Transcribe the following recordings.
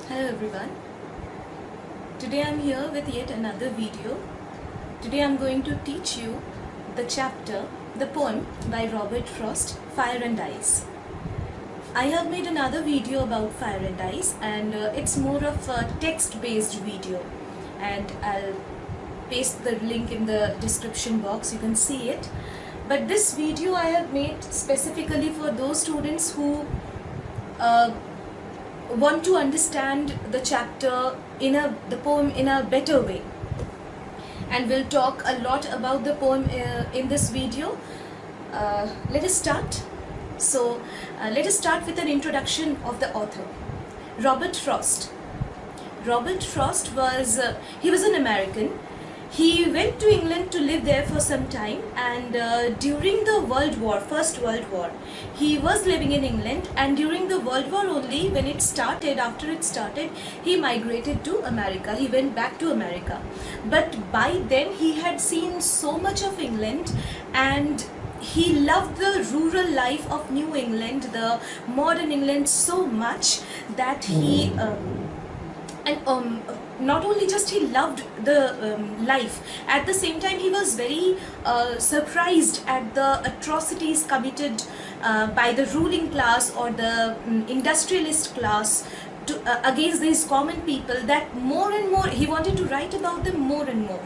Hello everyone. Today I'm here with yet another video. Today I'm going to teach you the poem by Robert Frost, Fire and Ice. I have made another video about Fire and Ice, and it's more of a text-based video, and I'll paste the link in the description box, you can see it. But this video I have made specifically for those students who want to understand the the poem in a better way, and we'll talk a lot about the poem in this video. Let us start. Let us start with an introduction of the author. Robert Frost. Robert Frost was he was an American. He went to England to live there for some time, and during the First World War, he was living in England, and during the World War only, after it started, he migrated to America. He went back to America. But by then, he had seen so much of England, and he loved the rural life of New England, the modern England, so much that he not only just he loved the life, at the same time he was very surprised at the atrocities committed by the ruling class or the industrialist class against these common people, that more and more he wanted to write about them more and more.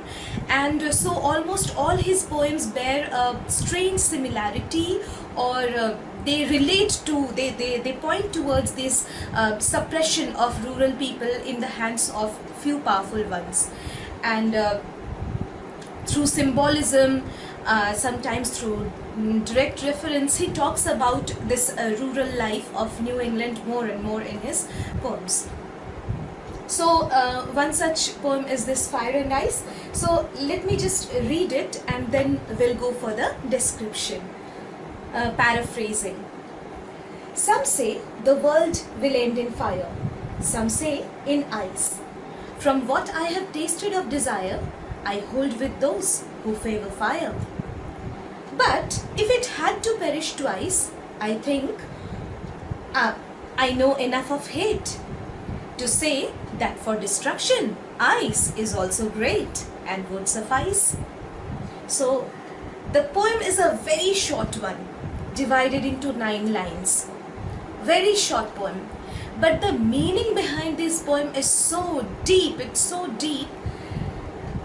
And so almost all his poems bear a strange similarity, or they point towards this suppression of rural people in the hands of few powerful ones. And through symbolism, sometimes through direct reference, he talks about this rural life of New England more and more in his poems. So one such poem is this Fire and Ice. So let me just read it, and then we'll go for the description. Paraphrasing. Some say the world will end in fire, some say in ice. From what I have tasted of desire, I hold with those who favor fire. But if it had to perish twice, I think I know enough of hate to say that for destruction, ice is also great and would suffice. So the poem is a very short one, divided into 9 lines. Very short poem. But the meaning behind this poem is so deep, it's so deep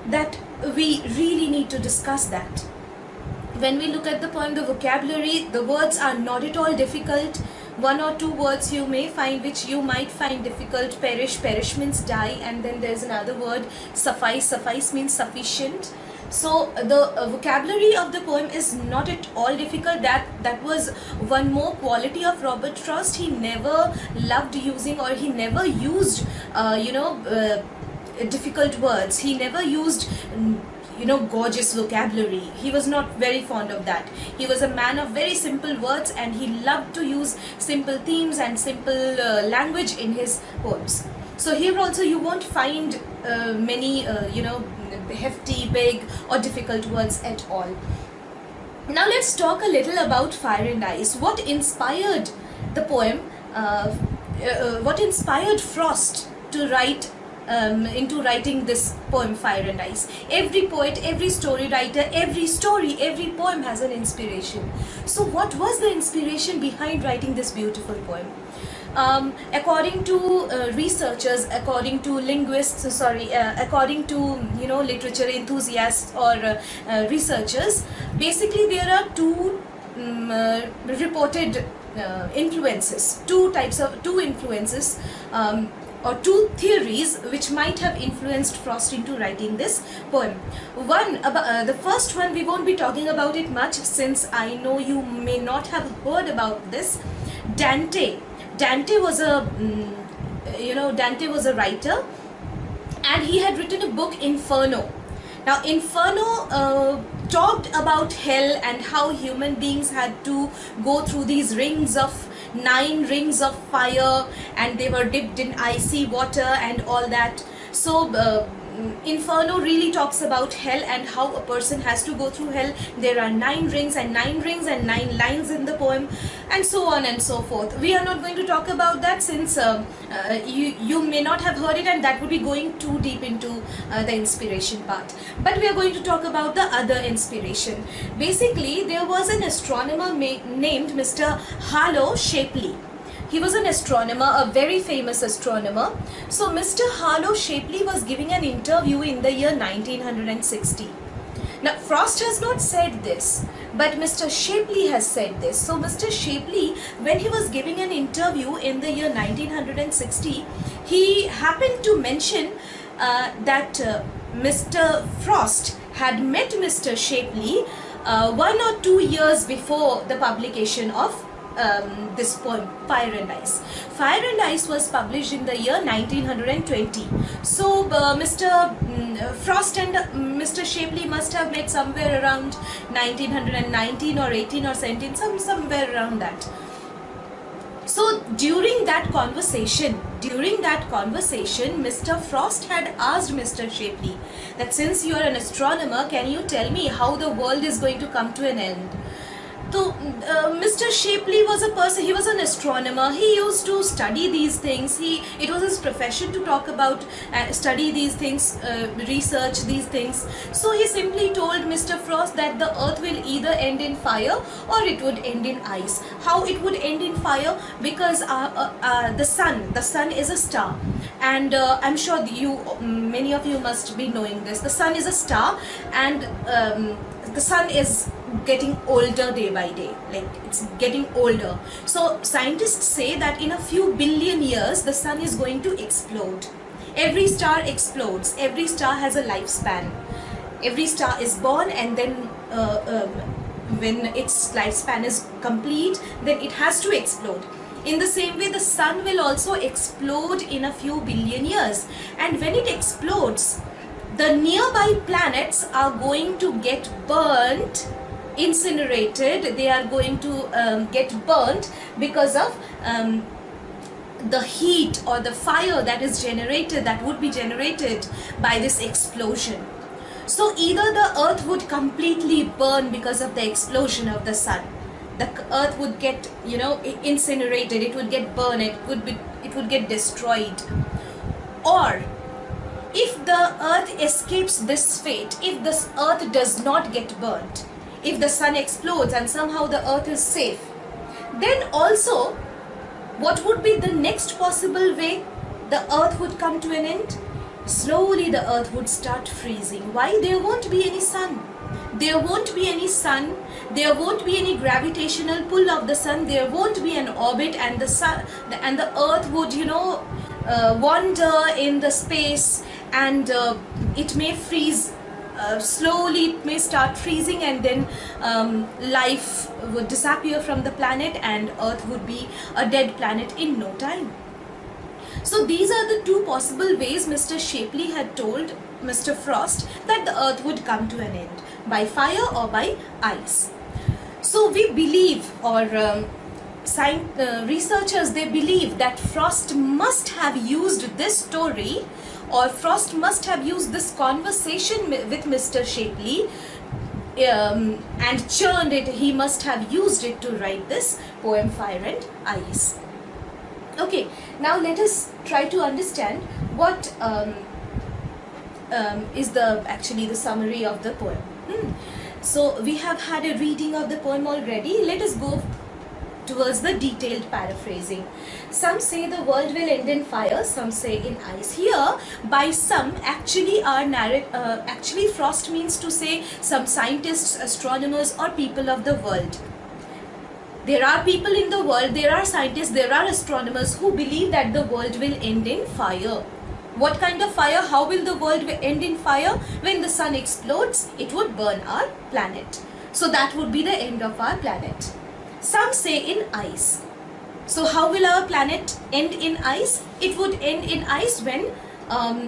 that we really need to discuss that. When we look at the poem, the vocabulary, the words are not at all difficult. 1 or 2 words you may find which you might find difficult. Perish means die, and then there's another word, suffice means sufficient. So the vocabulary of the poem is not at all difficult. That was one more quality of Robert Frost. He never loved using, or he never used difficult words. He never used gorgeous vocabulary. He was not very fond of that. He was a man of very simple words, and he loved to use simple themes and simple language in his poems. So here also you won't find many hefty, big or difficult words at all. Now let's talk a little about Fire and Ice. What inspired the poem? What inspired Frost to write into writing this poem Fire and Ice? Every poet, every story writer, every poem has an inspiration. So what was the inspiration behind writing this beautiful poem? According to researchers, according to linguists, according to literature enthusiasts or researchers, basically there are 2 reported influences, 2 influences or 2 theories which might have influenced Frost into writing this poem. The first one, we won't be talking about it much, since I know you may not have heard about this. Dante was a writer, and he had written a book, Inferno. Now Inferno talked about hell and how human beings had to go through these 9 rings of fire, and they were dipped in icy water and all that. So Inferno really talks about hell and how a person has to go through hell. There are 9 rings and 9 rings and 9 lines in the poem, and so on and so forth. We are not going to talk about that, since you may not have heard it, and that would be going too deep into the inspiration part. But we are going to talk about the other inspiration. Basically, there was an astronomer named Mr. Harlow Shapley. He was an astronomer, a very famous astronomer. So Mr. Harlow Shapley was giving an interview in the year 1960. Now, Frost has not said this, but Mr. Shapley has said this. So Mr. Shapley, when he was giving an interview in the year 1960, he happened to mention that Mr. Frost had met Mr. Shapley 1 or 2 years before the publication of this poem, Fire and Ice. Fire and Ice was published in the year 1920. So Mr. Frost and Mr. Shapley must have met somewhere around 1919 or 18 or 17, somewhere around that. So during that conversation, Mr. Frost had asked Mr. Shapley that, since you are an astronomer, can you tell me how the world is going to come to an end? So Mr. Shapley was a person, he was an astronomer, he used to study these things, it was his profession to talk about, study these things, research these things. So he simply told Mr. Frost that the earth will either end in fire or it would end in ice. How it would end in fire? Because the sun is a star, and I'm sure many of you must be knowing this. The sun is a star, and the sun is getting older day by day, like it's getting older. So scientists say that in a few billion years the sun is going to explode. Every star explodes, every star has a lifespan. Every star is born, and then when its lifespan is complete, then it has to explode. In the same way, the sun will also explode in a few billion years, and when it explodes, the nearby planets are going to get burnt, incinerated. They are going to get burnt because of the heat or the fire that is generated, that would be generated by this explosion. So either the earth would completely burn because of the explosion of the sun, the earth would get, incinerated, it would get burned, it would get destroyed. Or if the earth escapes this fate, if this earth does not get burnt, if the sun explodes and somehow the earth is safe, then also what would be the next possible way the earth would come to an end? Slowly the earth would start freezing. Why? There won't be any sun. There won't be any sun, there won't be any gravitational pull of the sun, there won't be an orbit, and the sun and the earth would, wander in the space, and it may freeze. Slowly it may start freezing, and then life would disappear from the planet, and earth would be a dead planet in no time. So these are the two possible ways Mr. Shapley had told Mr. Frost that the earth would come to an end, by fire or by ice. So we believe, or researchers, they believe that Frost must have used this story, or Frost must have used this conversation with Mr. Shapley and churned it. He must have used it to write this poem, Fire and Ice. Okay, now let us try to understand what is actually the summary of the poem. So we have had a reading of the poem already. Let us go towards the detailed paraphrasing. Some say the world will end in fire, some say in ice. Here, by some, actually actually Frost means to say some scientists, astronomers, or people of the world. There are people in the world, there are scientists, there are astronomers who believe that the world will end in fire. What kind of fire? How will the world end in fire? When the sun explodes, it would burn our planet. So that would be the end of our planet. Some say in ice. So how will our planet end in ice? It would end in ice when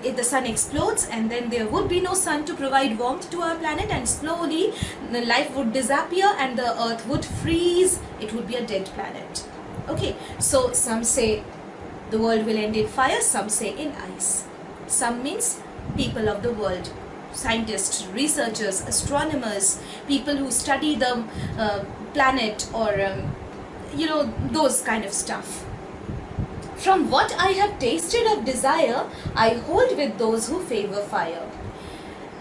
if the sun explodes, and then there would be no sun to provide warmth to our planet, and slowly the life would disappear and the earth would freeze. It would be a dead planet. Okay, so some say the world will end in fire, some say in ice. Some means people of the world, scientists, researchers, astronomers, people who study the planet, or those kind of stuff. From what I have tasted of desire, I hold with those who favor fire.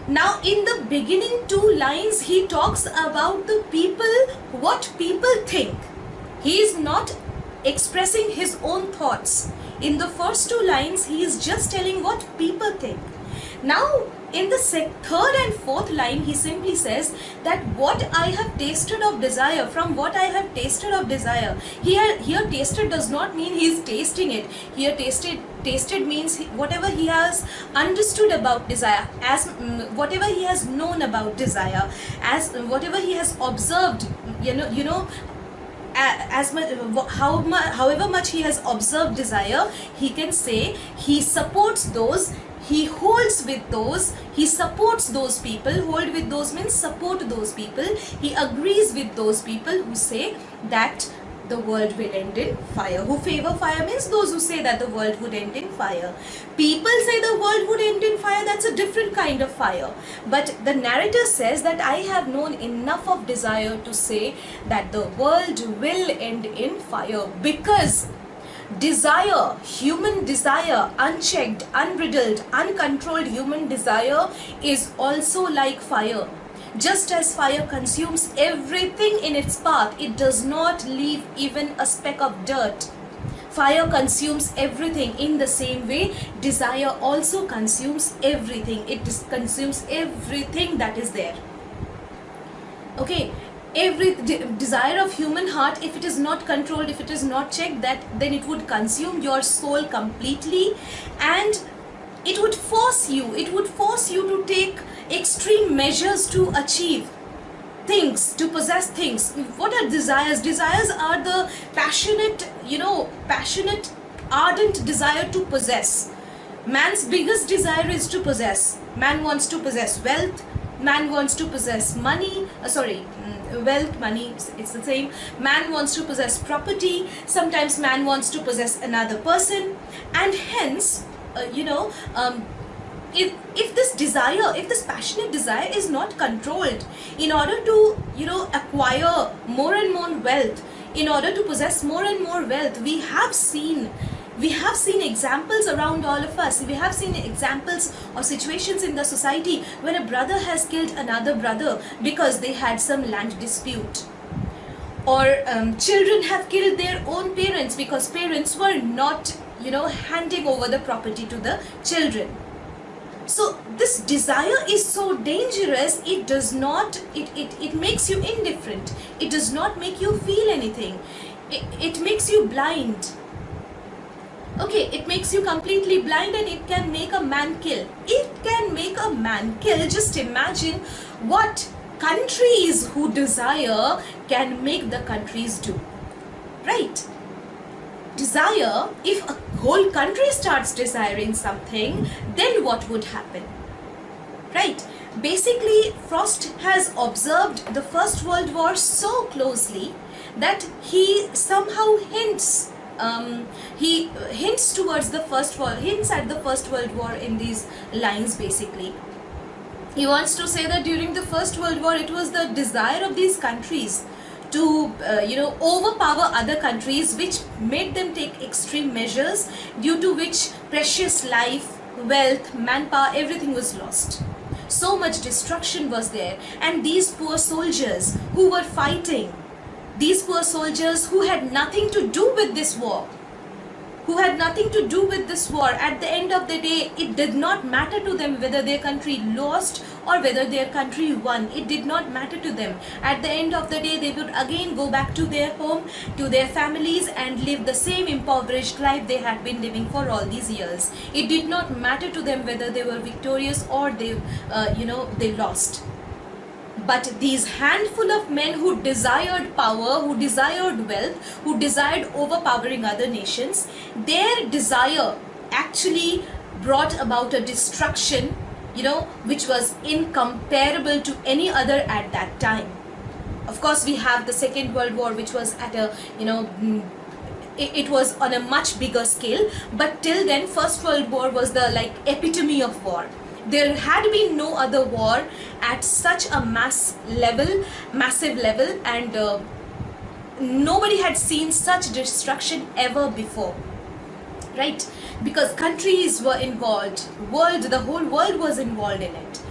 Now, in the beginning 2 lines, he talks about the people, what people think. He is not expressing his own thoughts. In the first 2 lines, he is just telling what people think. Now, in the third and fourth line, he simply says that what I have tasted of desire, from what I have tasted of desire. Here tasted does not mean he is tasting it. Here tasted means whatever he has understood about desire, as whatever he has known about desire, as whatever he has observed, as much, however much he has observed desire, he can say he supports those, he holds with those, he supports those people. Hold with those means support those people. He agrees with those people who say that the world will end in fire. Who favor fire means those who say that the world would end in fire. People say the world would end in fire, that's a different kind of fire. But the narrator says that I have known enough of desire to say that the world will end in fire, because desire, human desire, unchecked, unbridled, uncontrolled human desire is also like fire. Just as fire consumes everything in its path, it does not leave even a speck of dirt. Fire consumes everything. In the same way, desire also consumes everything. It consumes everything that is there. Okay, every desire of human heart, if it is not controlled, if it is not checked, then it would consume your soul completely, and it would force you to take extreme measures to achieve things, to possess things. What are desires? Desires are the passionate, ardent desire to possess. Man's biggest desire is to possess. Man wants to possess wealth. Man wants to possess money. Wealth, money, it's the same. Man wants to possess property. Sometimes man wants to possess another person, and hence, if this passionate desire is not controlled, in order to acquire more and more wealth, in order to possess more and more wealth, we have seen examples around all of us. We have seen examples or situations in the society where a brother has killed another brother because they had some land dispute, or children have killed their own parents because parents were not handing over the property to the children. So this desire is so dangerous. It does not, it makes you indifferent. It does not make you feel anything. It makes you blind. Okay, it makes you completely blind, and it can make a man kill. It can make a man kill. Just imagine what countries who desire can make the countries do. Right? Desire, if a whole country starts desiring something, then what would happen? Right? Basically, Frost has observed the First World War so closely that he somehow hints towards the hints at the First World War in these lines. Basically, he wants to say that during the First World War, it was the desire of these countries to overpower other countries, which made them take extreme measures, due to which precious life, wealth, manpower, everything was lost. So much destruction was there, and these poor soldiers who were fighting, these poor soldiers who had nothing to do with this war, at the end of the day, it did not matter to them whether their country lost or whether their country won. It did not matter to them. At the end of the day, they would again go back to their home, to their families, and live the same impoverished life they had been living for all these years. It did not matter to them whether they were victorious or they lost. But these handful of men who desired power, who desired wealth, who desired overpowering other nations, their desire actually brought about a destruction, which was incomparable to any other at that time. Of course, we have the Second World War, which was at a, it was on a much bigger scale. But till then, First World War was the epitome of war. There had been no other war at such a massive level, and nobody had seen such destruction ever before, right? Because countries were involved, the whole world was involved in it,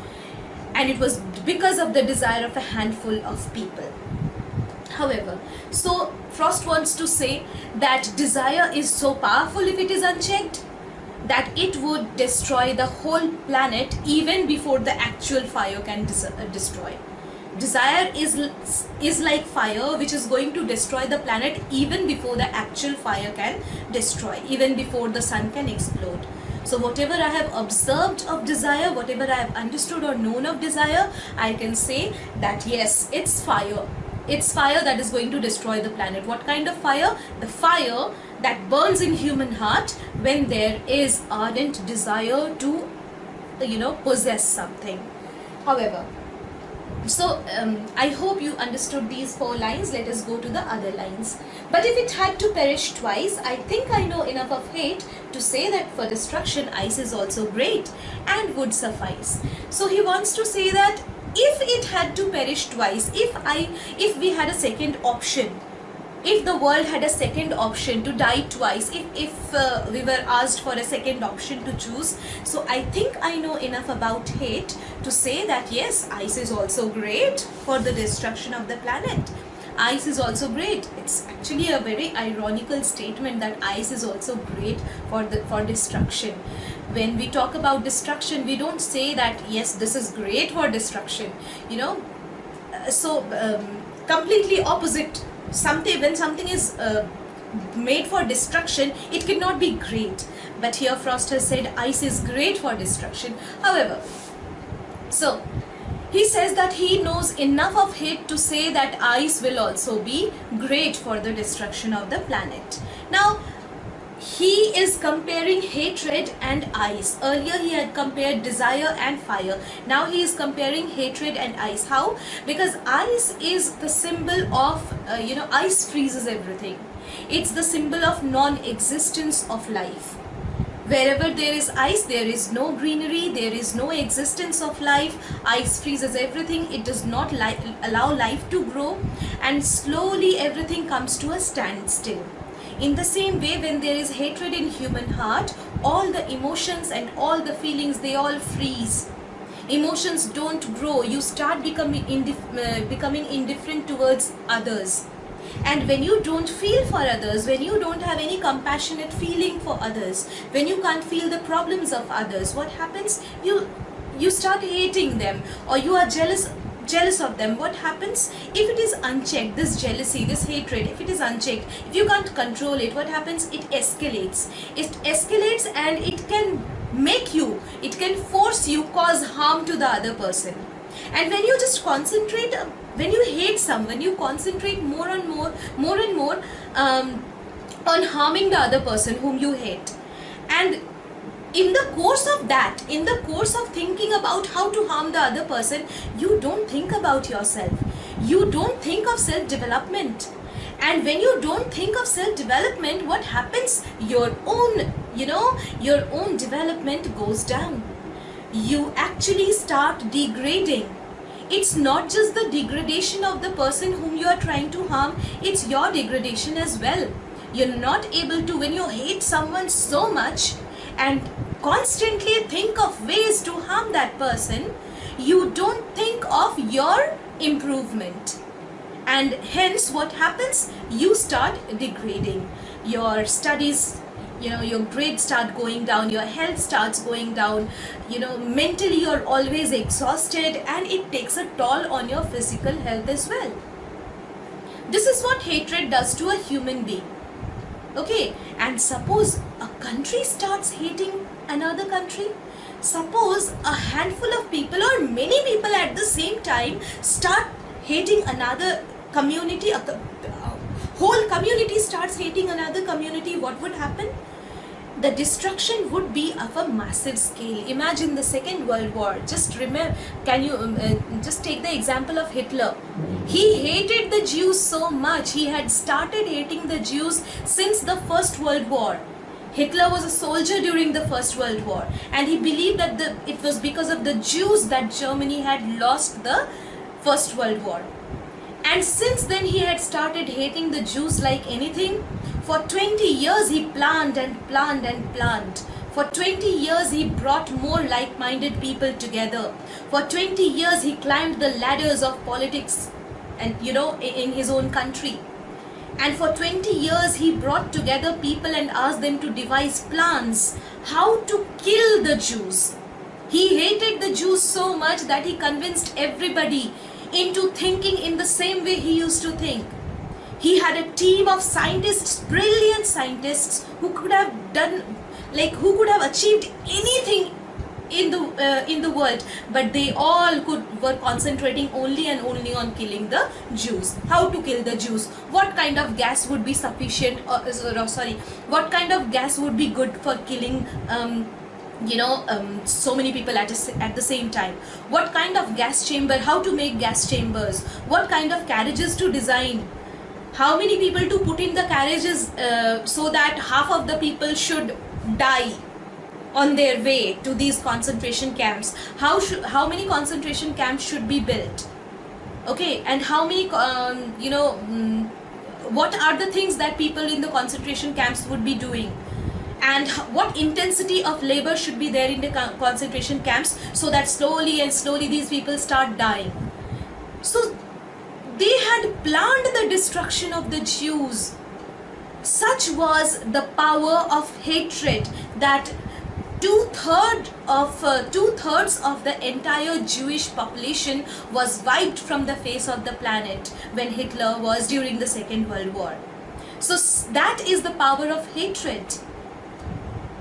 and it was because of the desire of a handful of people. However, so Frost wants to say that desire is so powerful if it is unchecked, that it would destroy the whole planet even before the actual fire can destroy. Desire is like fire, which is going to destroy the planet even before the actual fire can destroy, even before the sun can explode. So whatever I have observed of desire, whatever I have understood or known of desire, I can say that yes, it's fire. It's fire that is going to destroy the planet. What kind of fire? The fire that burns in human heart when there is ardent desire to, possess something. However, so I hope you understood these 4 lines. Let us go to the other lines. But if it had to perish twice, I think I know enough of hate to say that for destruction ice is also great and would suffice. So he wants to say that if it had to perish twice, if we had a second option, if the world had a second option to die twice, if we were asked for a second option to choose, so I think I know enough about hate to say that yes, ice is also great for the destruction of the planet. Ice is also great. It's actually a very ironical statement that ice is also great for destruction. When we talk about destruction, we don't say that yes, this is great for destruction, so completely opposite. When something is made for destruction, it cannot be great. But here Frost has said ice is great for destruction. However, so he says that he knows enough of hate to say that ice will also be great for the destruction of the planet. Now, he is comparing hatred and ice. Earlier he had compared desire and fire. Now he is comparing hatred and ice. How? Because ice is the symbol of, ice freezes everything. It's the symbol of non-existence of life. Wherever there is ice, there is no greenery, there is no existence of life. Ice freezes everything. It does not allow life to grow, and slowly everything comes to a standstill. In the same way, when there is hatred in human heart, all the emotions and all the feelings, they all freeze. Emotions don't grow. You start becoming indifferent towards others. And when you don't feel for others, when you don't have any compassionate feeling for others, when you can't feel the problems of others, what happens? You start hating them, or you are jealous of them. What happens? If it is unchecked, this jealousy, this hatred, if it is unchecked, if you can't control it, what happens? It escalates. It escalates, and it can force you, cause harm to the other person. And when you just concentrate, when you hate someone, you concentrate more and more on harming the other person whom you hate. And in the course of thinking about how to harm the other person, you don't think about yourself. You don't think of self-development. And when you don't think of self-development, what happens? Your own development goes down. You actually start degrading. It's not just the degradation of the person whom you are trying to harm, it's your degradation as well. You're not able to, when you hate someone so much and constantly think of ways to harm that person, you don't think of your improvement. And hence what happens? You start degrading. Your studies, your grades start going down, your health starts going down, mentally you're always exhausted, and it takes a toll on your physical health as well. This is what hatred does to a human being. Okay, and suppose a country starts hating another country. Suppose a handful of people or many people at the same time start hating another community, whole community starts hating another community, what would happen? The destruction would be of a massive scale. Imagine the Second World War. Just remember, can you just take the example of Hitler? He hated the Jews so much. He had started hating the Jews since the First World War. Hitler was a soldier during the First World War, and he believed that it was because of the Jews that Germany had lost the First World War. And since then he had started hating the Jews like anything. For 20 years he planned and planned and planned. For 20 years he brought more like-minded people together. For 20 years he climbed the ladders of politics and in his own country. And for 20 years he brought together people and asked them to devise plans how to kill the Jews. He hated the Jews so much that he convinced everybody into thinking in the same way he used to think. He had a team of scientists, brilliant scientists, who could have achieved anything in the world, but they all were concentrating only and only on killing the Jews. How to kill the Jews? What kind of gas would be sufficient? What kind of gas would be good for killing so many people at the same time? What kind of gas chamber? How to make gas chambers? What kind of carriages to design? How many people to put in the carriages so that half of the people should die on their way to these concentration camps? How many concentration camps should be built? Okay, and how many what are the things that people in the concentration camps would be doing? And what intensity of labor should be there in the concentration camps so that slowly and slowly these people start dying? So they had planned the destruction of the Jews. Such was the power of hatred that two-thirds of the entire Jewish population was wiped from the face of the planet when Hitler was during the Second World War. So that is the power of hatred.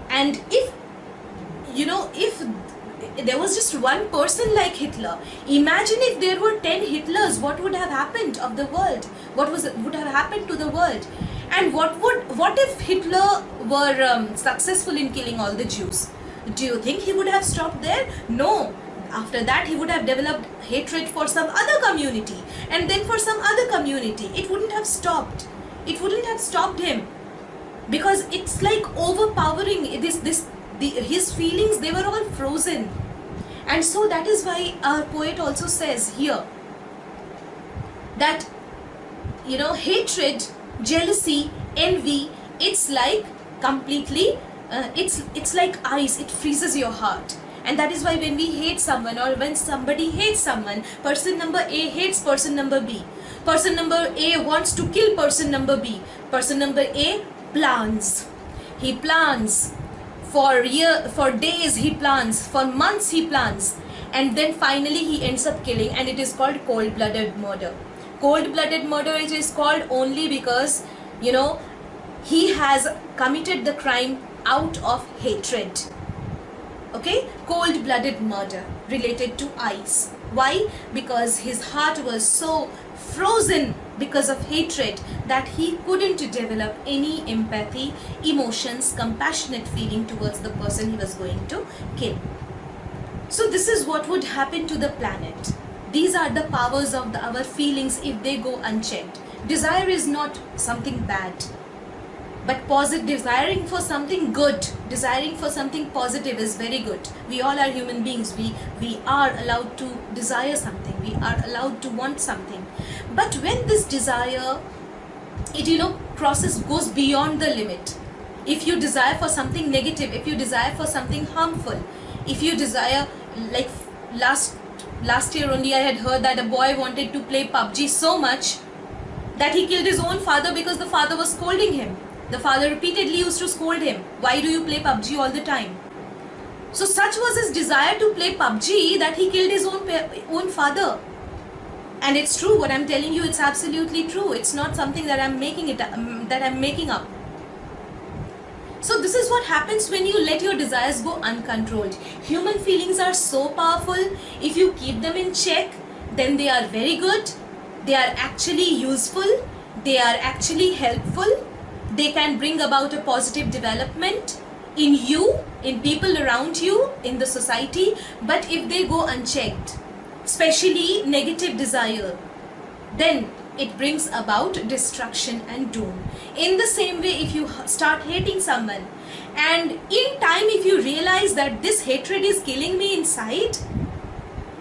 And if there was just one person like Hitler, imagine if there were 10 Hitlers, what would have happened of the world? What would have happened to the world? And what if Hitler were successful in killing all the Jews? Do you think he would have stopped there? No. After that he would have developed hatred for some other community, and then for some other community. It wouldn't have stopped. It wouldn't have stopped him, because it's like overpowering. His feelings, they were all frozen. And so that is why our poet also says here that hatred, jealousy, envy, it's like completely it's like ice. It freezes your heart. And that is why when we hate someone, or when somebody hates someone, person number A hates person number B, person number A wants to kill person number B, person number A plans. He plans for days, he plans for months, he plans, and then finally he ends up killing. And it is called cold-blooded murder. Cold-blooded murder, it is called only because he has committed the crime out of hatred. Okay, cold-blooded murder related to ice. Why? Because his heart was so frozen because of hatred that he couldn't develop any empathy, emotions, compassionate feeling towards the person he was going to kill. So this is what would happen to the planet. These are the powers of our feelings if they go unchecked. Desire is not something bad, but desiring for something good, desiring for something positive is very good. We all are human beings. We are allowed to desire something. We are allowed to want something. But when this desire, goes beyond the limit. If you desire for something negative, if you desire for something harmful, if you desire, like last year only I had heard that a boy wanted to play PUBG so much that he killed his own father because the father was scolding him. The father repeatedly used to scold him. Why do you play PUBG all the time? So such was his desire to play PUBG that he killed his own father. And it's true, what I'm telling you, it's absolutely true. It's not something that I'm making up. So this is what happens when you let your desires go uncontrolled. Human feelings are so powerful. If you keep them in check, then they are very good. They are actually useful. They are actually helpful. They can bring about a positive development in you, in people around you, in the society. But if they go unchecked, especially negative desire, then it brings about destruction and doom. In the same way, if you start hating someone, And in time, if you realize that this hatred is killing me inside,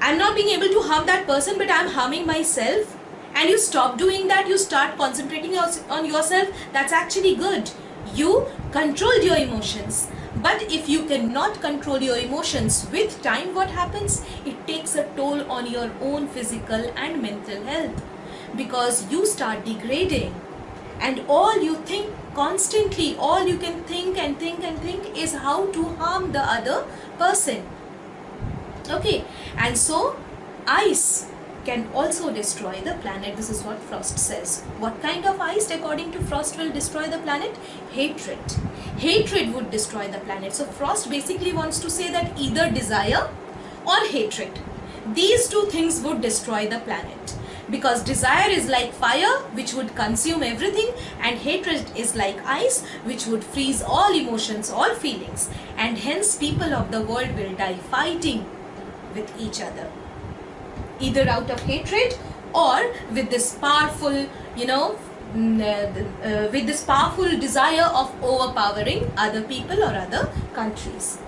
I'm not being able to harm that person, but I'm harming myself, and you stop doing that, you start concentrating on yourself, that's actually good. You controlled your emotions. But if you cannot control your emotions, with time what happens? It takes a toll on your own physical and mental health, because you start degrading, and all you think constantly, all you can think and think and think is how to harm the other person. Okay, and so ice can also destroy the planet. This is what Frost says. What kind of ice, according to Frost, will destroy the planet? Hatred. Hatred would destroy the planet. So Frost basically wants to say that either desire or hatred, these two things would destroy the planet. Because desire is like fire, which would consume everything, and hatred is like ice, which would freeze all emotions, all feelings, and hence people of the world will die fighting with each other, either out of hatred or with this powerful, with this powerful desire of overpowering other people or other countries.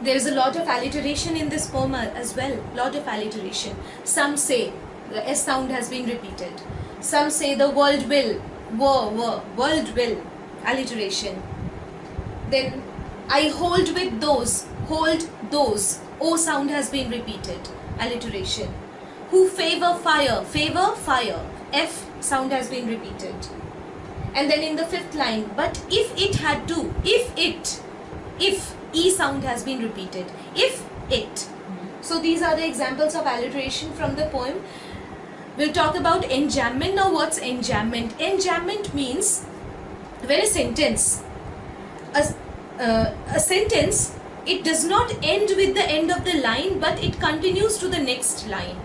There is a lot of alliteration in this poem as well, lot of alliteration. Some say the S sound has been repeated. Some say the world will, world will, alliteration. Then I hold with those, hold those, O sound has been repeated, alliteration. Who favor fire, fire, F sound has been repeated. And then in the fifth line, but if it had to, if E sound has been repeated, if it. So these are the examples of alliteration from the poem. We'll talk about enjambment. Now what's enjambment? Enjambment means when a sentence, it does not end with the end of the line, but it continues to the next line.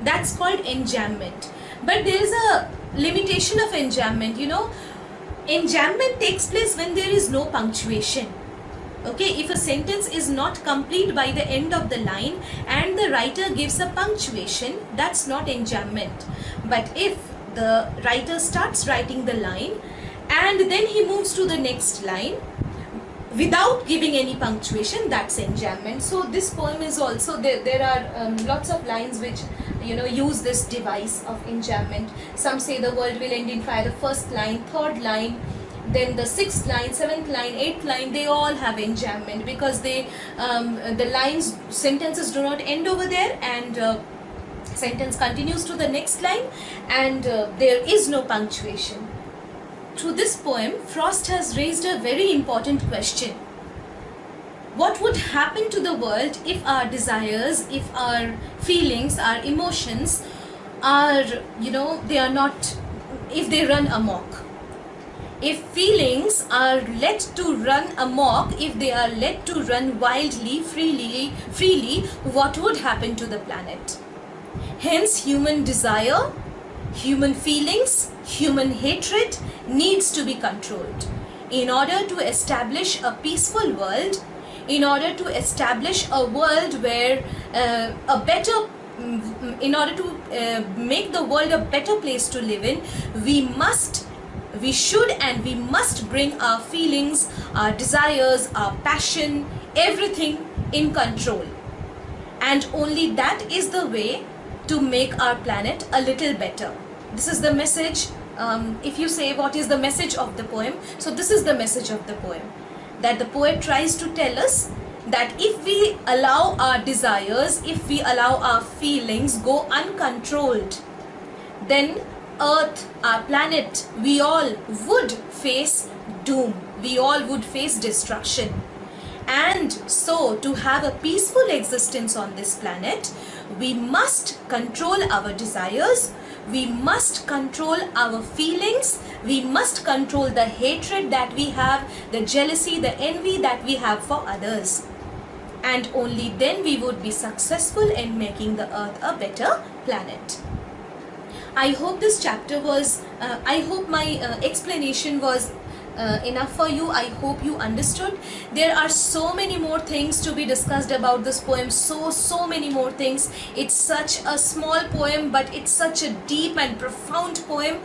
That's called enjambment. But there is a limitation of enjambment. Enjambment takes place when there is no punctuation. Okay, if a sentence is not complete by the end of the line and the writer gives a punctuation, that's not enjambment. But if the writer starts writing the line and then he moves to the next line without giving any punctuation, that's enjambment. So this poem is also, there are lots of lines which use this device of enjambment. Some say the world will end in fire, the first line, third line, then the sixth line, seventh line, eighth line, they all have enjambment because the sentences do not end over there, and sentence continues to the next line, and there is no punctuation. Through this poem, Frost has raised a very important question. What would happen to the world if our desires, if our feelings, our emotions are, if they run amok? If feelings are let to run amok, if they are let to run wildly, freely, what would happen to the planet? Hence, human desire, human feelings, human hatred needs to be controlled. In order to establish a peaceful world, in order to establish a world where in order to make the world a better place to live in, we should and we must bring our feelings, our desires, our passion, everything in control. And only that is the way to make our planet a little better. This is the message. If you say what is the message of the poem, so this is the message of the poem. That the poet tries to tell us that if we allow our desires, if we allow our feelings go uncontrolled, then Earth, our planet, we all would face doom. We all would face destruction. And so, to have a peaceful existence on this planet, we must control our desires, we must control our feelings, we must control the hatred that we have, the jealousy, the envy that we have for others. And only then we would be successful in making the Earth a better planet. I hope this chapter was, I hope my explanation was enough for you. I hope you understood. There are so many more things to be discussed about this poem, so many more things. It's such a small poem, but it's such a deep and profound poem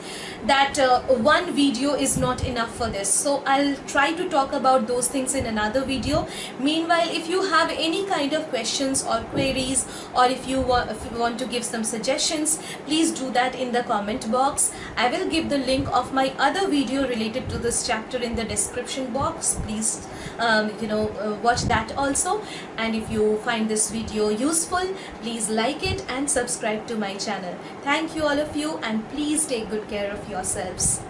that one video is not enough for this. So I'll try to talk about those things in another video. Meanwhile, if you have any kind of questions or queries, or if you want to give some suggestions, please do that in the comment box. I will give the link of my other video related to this chapter in the description box. Please watch that also. And if you find this video useful, please like it and subscribe to my channel. Thank you all of you, and please take good care of yourselves.